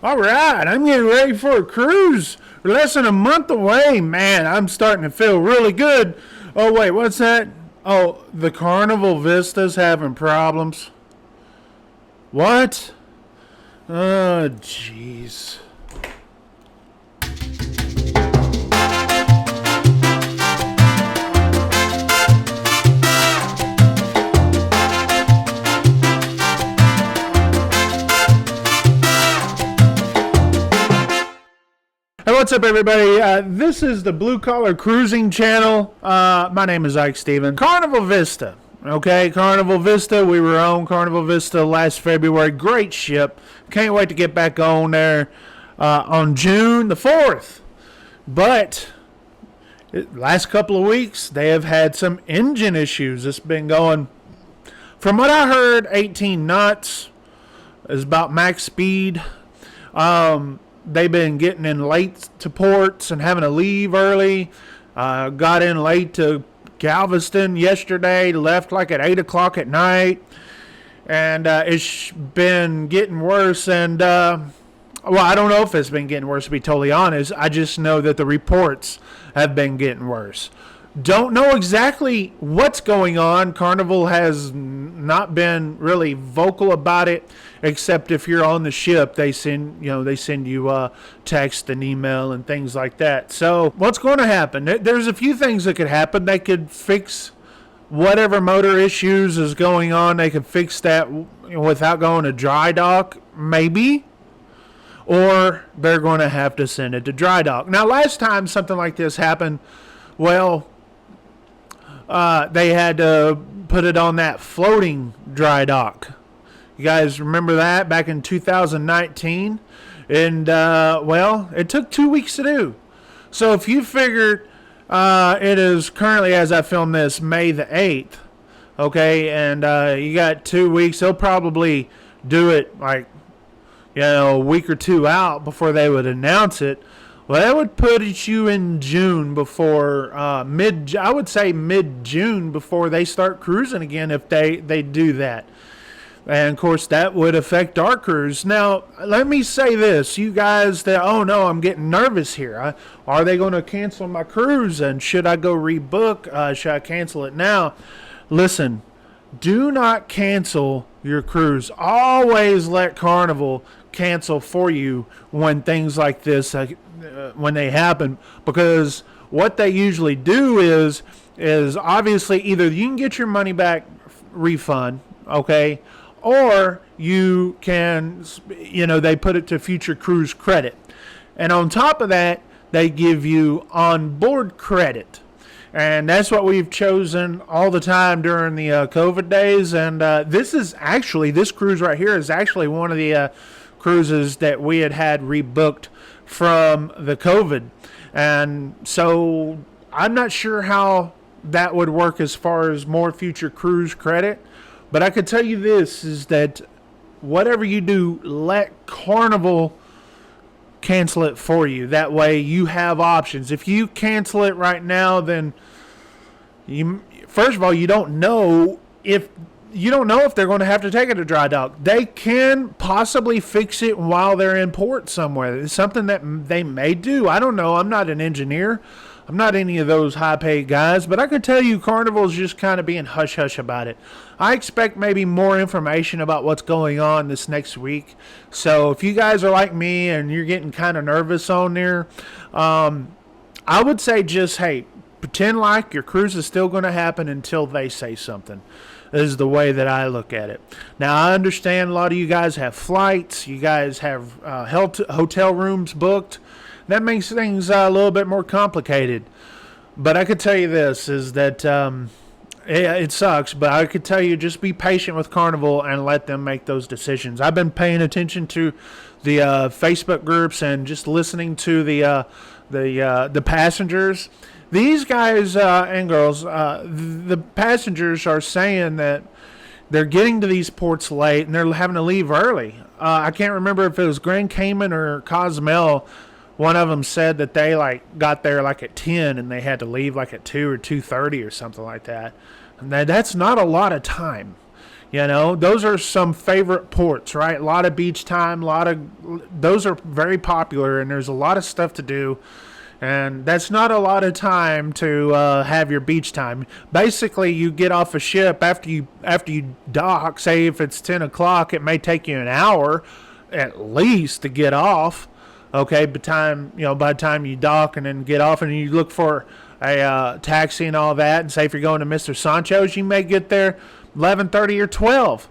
All right, I'm getting ready for a cruise. We're less than a month away. Man, I'm starting to feel really good. Oh, wait, what's that? Oh, the Carnival Vista's having problems. What? Oh, jeez. Hey, what's up, everybody? This is the Blue Collar Cruising Channel. My name is Ike Stevens. Carnival Vista. Okay, Carnival Vista. We were on Carnival Vista last February. Great ship. Can't wait to get back on there on June the 4th. But last couple of weeks, they have had some engine issues. It's been going, from what I heard, 18 knots is about max speed. They've been getting in late to ports and having to leave early. Got in late to Galveston yesterday, left like at 8 o'clock at night. And it's been getting worse. And, well, I don't know if it's been getting worse, to be totally honest. I just know that the reports have been getting worse. Don't know exactly what's going on. Carnival has not been really vocal about it, except if you're on the ship, they send you text and email and things like that. So what's going to happen? There's a few things that could happen. They could fix whatever motor issues is going on. They could fix that without going to dry dock, maybe. Or they're going to have to send it to dry dock. Now, last time something like this happened, well, they had to put it on that floating dry dock. You guys remember that back in 2019? And, well, it took 2 weeks to do. So if you figured it is currently, as I film this, May the 8th, okay, and you got 2 weeks, they'll probably do it like, a week or two out before they would announce it. Well, that would put you in June before I would say mid-June before they start cruising again if they do that. And, of course, that would affect our cruise. Now, let me say this. You guys that, oh, no, I'm getting nervous here. Are they going to cancel my cruise? And should I go rebook? Should I cancel it now? Listen, do not cancel your cruise. Always let Carnival cancel for you when things like this when they happen, because what they usually do is obviously either you can get your money back refund, okay, or you can, they put it to future cruise credit, and on top of that they give you on board credit. And that's what we've chosen all the time during the COVID days. And this cruise right here is actually one of the cruises that we had rebooked from the COVID. And so I'm not sure how that would work as far as more future cruise credit. But I could tell you this, is that whatever you do, let Carnival cancel it for you. That way you have options. If you cancel it right now, then first of all, you don't know if they're going to have to take it to dry dock. They can possibly fix it while they're in port somewhere. It's something that they may do. I don't know. I'm not an engineer. I'm not any of those high-paid guys, but I could tell you Carnival's just kind of being hush-hush about it. I expect maybe more information about what's going on this next week. So if you guys are like me and you're getting kind of nervous on there, I would say just, hey, pretend like your cruise is still going to happen until they say something. This is the way that I look at it. Now, I understand a lot of you guys have flights. You guys have hotel rooms booked. That makes things a little bit more complicated. But I could tell you this, is that it sucks, but I could tell you just be patient with Carnival and let them make those decisions. I've been paying attention to the Facebook groups and just listening to the passengers. These guys and girls, the passengers are saying that they're getting to these ports late and they're having to leave early. I can't remember if it was Grand Cayman or Cozumel. One of them said that they got there at 10 and they had to leave at 2 or 2:30 or something like that. And that's not a lot of time. You know, those are some favorite ports, right? A lot of beach time, those are very popular, and there's a lot of stuff to do. And that's not a lot of time to have your beach time. Basically, you get off a ship after you dock. Say if it's 10 o'clock, it may take you an hour at least to get off. Okay, by the time you dock and then get off, and you look for a taxi and all that, and say if you're going to Mr. Sancho's, you may get there 11:30 or 12.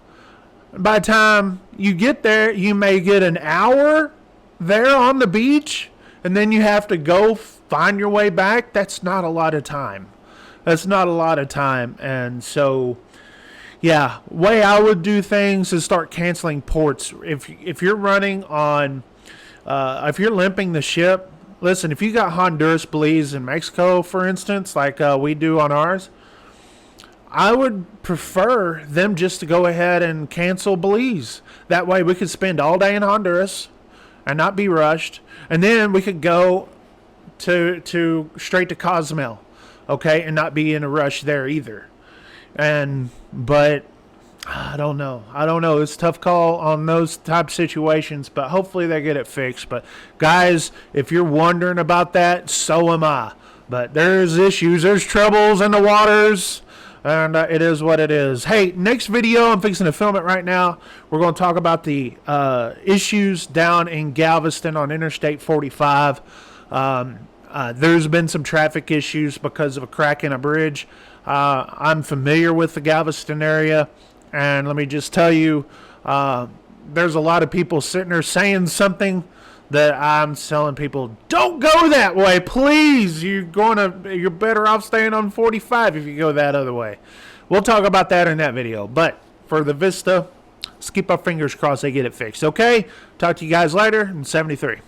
By the time you get there, you may get an hour there on the beach, and then you have to go find your way back. That's not a lot of time. And so, yeah, way I would do things is start canceling ports. If you're running on, if you're limping the ship, listen, if you got Honduras, Belize, and Mexico, for instance, like we do on ours, I would prefer them just to go ahead and cancel Belize. That way we could spend all day in Honduras and not be rushed, and then we could go to straight to Cozumel, okay, and not be in a rush there either. But I don't know. It's a tough call on those type of situations, but hopefully they get it fixed. But guys, if you're wondering about that, so am I. But there's issues, there's troubles in the waters. And it is what it is. Hey, next video, I'm fixing to film it right now. We're going to talk about the issues down in Galveston on Interstate 45. There's been some traffic issues because of a crack in a bridge. I'm familiar with the Galveston area, and let me just tell you, there's a lot of people sitting there saying something that I'm telling people, don't go that way, please. You're better off staying on 45 if you go that other way. We'll talk about that in that video. But for the Vista, let's keep our fingers crossed they get it fixed, okay? Talk to you guys later in 73.